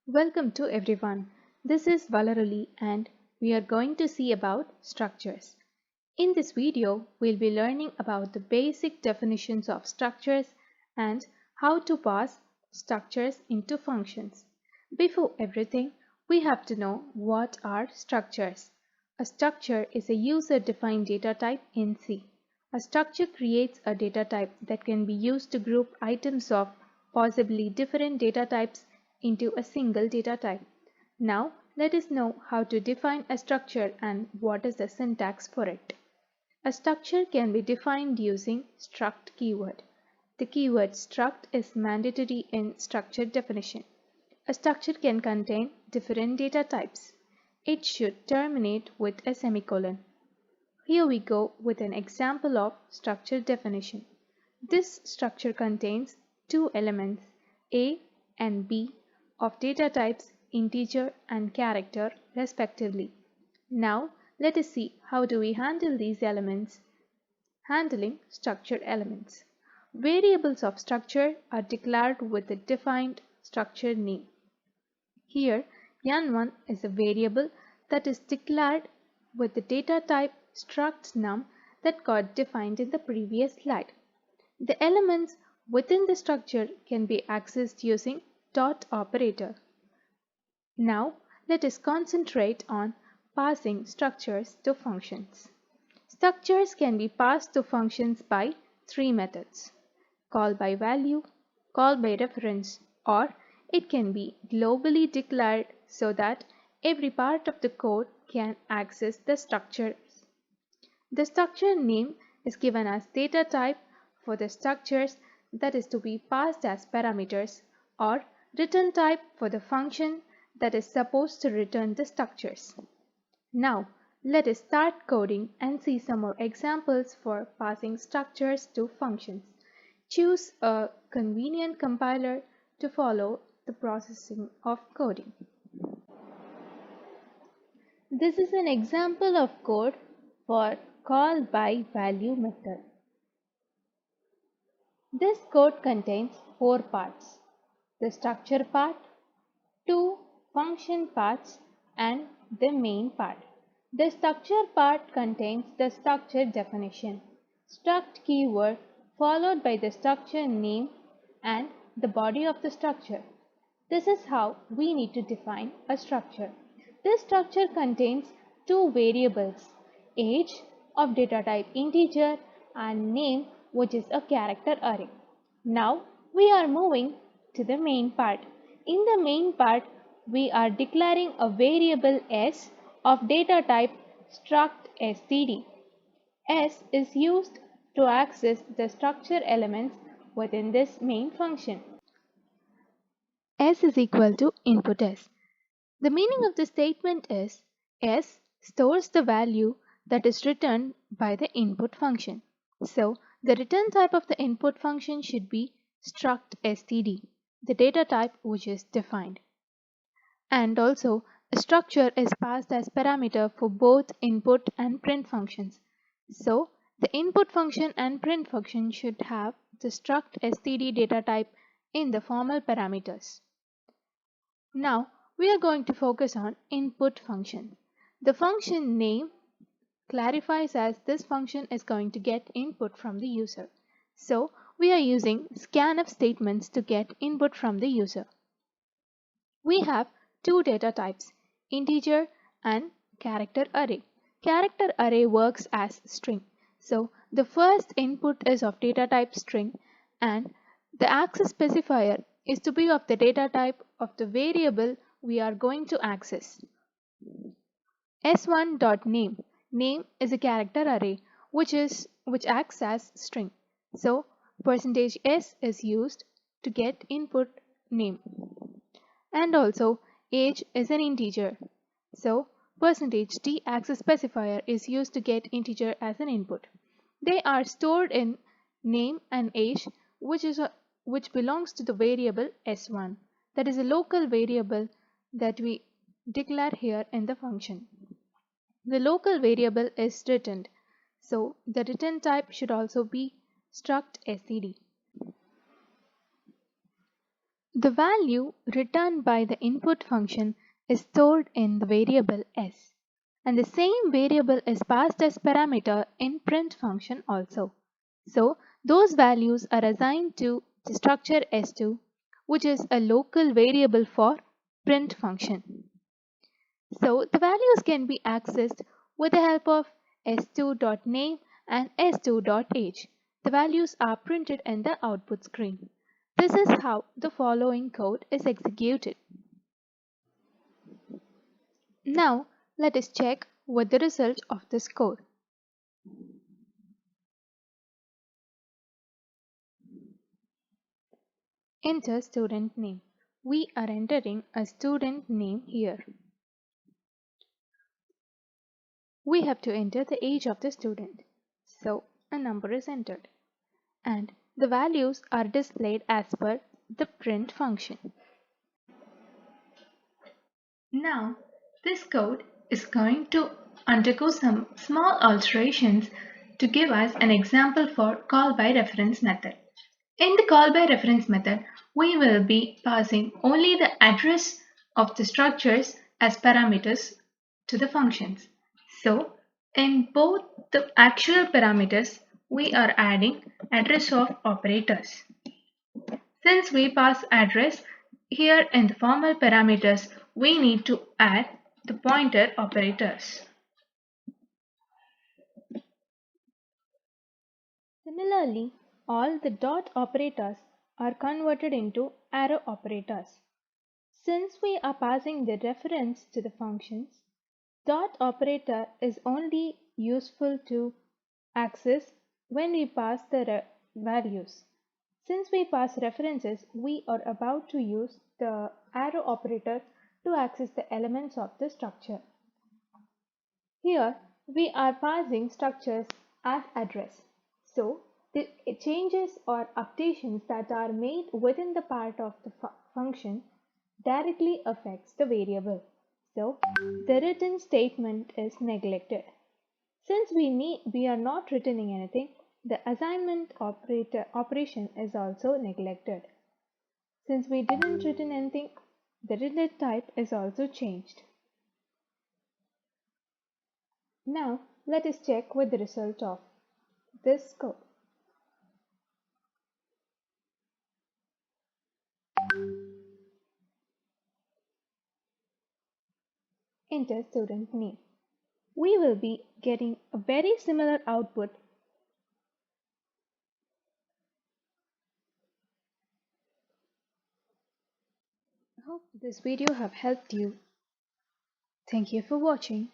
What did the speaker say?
Welcome to everyone. This is Valarali and we are going to see about structures. In this video, we'll be learning about the basic definitions of structures and how to pass structures into functions. Before everything, we have to know what are structures. A structure is a user-defined data type in C. A structure creates a data type that can be used to group items of possibly different data types into a single data type. Now, let us know how to define a structure and what is the syntax for it. A structure can be defined using struct keyword. The keyword struct is mandatory in structure definition. A structure can contain different data types. It should terminate with a semicolon. Here we go with an example of structure definition. This structure contains two elements, A and B, of data types integer and character respectively. Now let us see how do we handle these elements. Handling structure elements. Variables of structure are declared with a defined structure name. Here N1 is a variable that is declared with the data type struct num that got defined in the previous slide. The elements within the structure can be accessed using dot operator. Now let us concentrate on passing structures to functions. Structures can be passed to functions by three methods: call by value, call by reference, or it can be globally declared so that every part of the code can access the structure. The structure name is given as data type for the structures that is to be passed as parameters, or return type for the function that is supposed to return the structures. Now let us start coding and see some more examples for passing structures to functions. Choose a convenient compiler to follow the processing of coding. This is an example of code for call by value method. This code contains four parts: the structure part, two function parts, and the main part. The structure part contains the structure definition, struct keyword followed by the structure name and the body of the structure. This is how we need to define a structure. This structure contains two variables, age of data type integer and name, which is a character array. Now we are moving to the main part. In the main part, we are declaring a variable s of data type struct std. S is used to access the structure elements within this main function. S is equal to input S. The meaning of the statement is S stores the value that is returned by the input function. So the return type of the input function should be struct std, the data type which is defined. And also a structure is passed as parameter for both input and print functions. So the input function and print function should have the struct std data type in the formal parameters. Now we are going to focus on input function. The function name clarifies as this function is going to get input from the user. So we are using scanf statements to get input from the user. We have two data types, integer and character array. Character array works as string. So the first input is of data type string and the access specifier is to be of the data type of the variable we are going to access. s1.name. Name is a character array which acts as string. So %s is used to get input name. And also age is an integer. So %d access specifier is used to get integer as an input. They are stored in name and age, which belongs to the variable s1. That is a local variable that we declare here in the function. The local variable is returned. So the return type should also be struct std. The value returned by the input function is stored in the variable s, and the same variable is passed as parameter in print function also. So those values are assigned to the structure s2, which is a local variable for print function. So the values can be accessed with the help of s2.name and s2.age. The values are printed in the output screen. This is how the following code is executed. Now let us check with the result of this code. Enter student name. We are entering a student name here. We have to enter the age of the student. So a number is entered, and the values are displayed as per the print function. Now this code is going to undergo some small alterations to give us an example for call by reference method. In the call by reference method, we will be passing only the address of the structures as parameters to the functions. So in both the actual parameters, we are adding address of operators. Since we pass address, here in the formal parameters, we need to add the pointer operators. Similarly, all the dot operators are converted into arrow operators. Since we are passing the reference to the functions, dot operator is only useful to access when we pass the values. Since we pass references, we are about to use the arrow operator to access the elements of the structure. Here we are passing structures as address. So the changes or updations that are made within the part of the function directly affects the variable. So the written statement is neglected. Since we are not returning anything, the assignment operation is also neglected. Since we didn't return anything, the return type is also changed. Now let us check with the result of this code. Enter student name. We will be getting a very similar output. I hope this video have helped you. Thank you for watching.